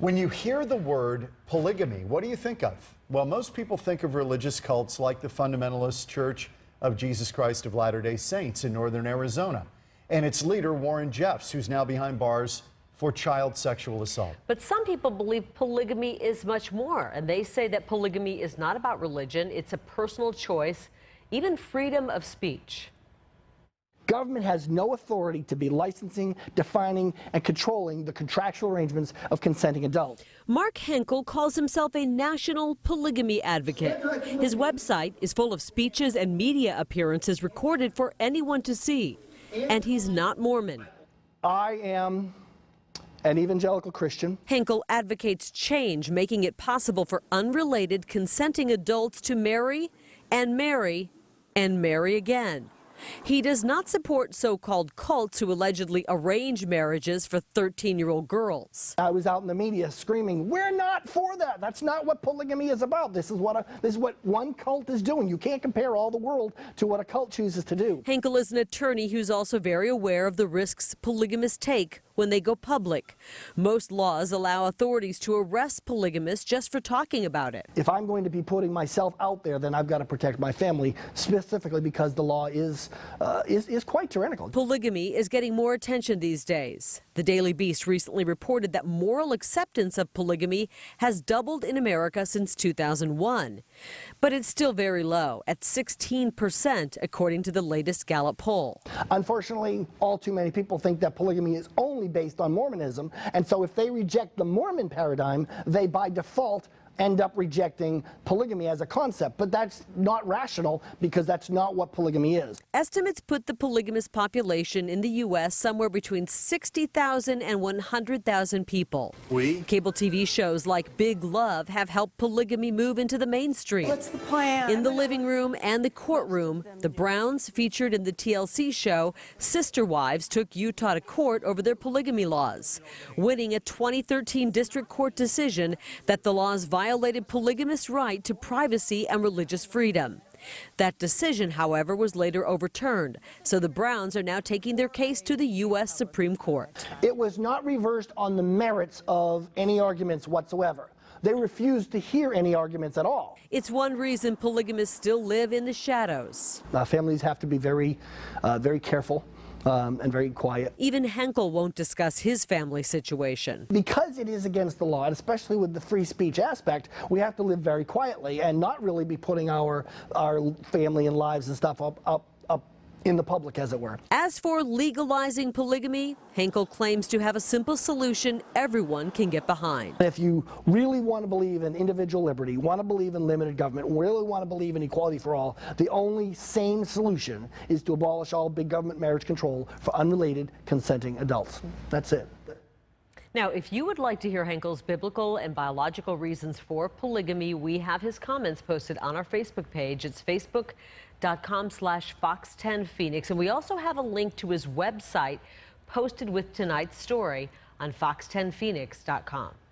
When you hear the word polygamy, what do you think of? Well, most people think of religious cults like the Fundamentalist Church of Jesus Christ of Latter-day Saints in northern Arizona, and its leader, Warren Jeffs, who's now behind bars for child sexual assault. But some people believe polygamy is much more, and they say that polygamy is not about religion, it's a personal choice, even freedom of speech. Government has no authority to be licensing, defining, and controlling the contractual arrangements of consenting adults. Mark Henkel calls himself a national polygamy advocate. His website is full of speeches and media appearances recorded for anyone to see. And he's not Mormon. I am an evangelical Christian. Henkel advocates change, making it possible for unrelated consenting adults to marry and marry and marry again. He does not support so-called cults who allegedly arrange marriages for 13-year-old girls. I was out in the media screaming, "We're not for that. That's not what polygamy is about. This is what one cult is doing. You can't compare all the world to what a cult chooses to do." Henkel is an attorney who's also very aware of the risks polygamists take when they go public. Most laws allow authorities to arrest polygamists just for talking about it. If I'm going to be putting myself out there, then I've got to protect my family, specifically because the law is quite tyrannical. Polygamy is getting more attention these days. The Daily Beast recently reported that moral acceptance of polygamy has doubled in America since 2001. But it's still very low, at 16%, according to the latest Gallup poll. Unfortunately, all too many people think that polygamy is only based on Mormonism, and so if they reject the Mormon paradigm, they by default end up rejecting polygamy as a concept. But that's not rational, because that's not what polygamy is. Estimates put the polygamous population in the U.S. somewhere between 60,000 and 100,000 people. Cable TV shows like Big Love have helped polygamy move into the mainstream. What's the plan? In the living room and the courtroom, the Browns, featured in the TLC show Sister Wives, took Utah to court over their polygamy laws, winning a 2013 district court decision that the laws violated polygamists' right to privacy and religious freedom. That decision, however, was later overturned, so the Browns are now taking their case to the U.S. Supreme Court. It was not reversed on the merits of any arguments whatsoever. They refused to hear any arguments at all. It's one reason polygamists still live in the shadows. Families have to be very careful and very quiet. Even Henkel won't discuss his family situation. Because it is against the law, and especially with the free speech aspect, we have to live very quietly and not really be putting our family and lives and stuff up in the public, as it were. As for legalizing polygamy, Henkel claims to have a simple solution everyone can get behind. If you really want to believe in individual liberty, want to believe in limited government, really want to believe in equality for all, the only sane solution is to abolish all big government marriage control for unrelated consenting adults. That's it. Now, if you would like to hear Henkel's biblical and biological reasons for polygamy, we have his comments posted on our Facebook page. It's facebook.com/Fox10Phoenix. And we also have a link to his website posted with tonight's story on fox10phoenix.com.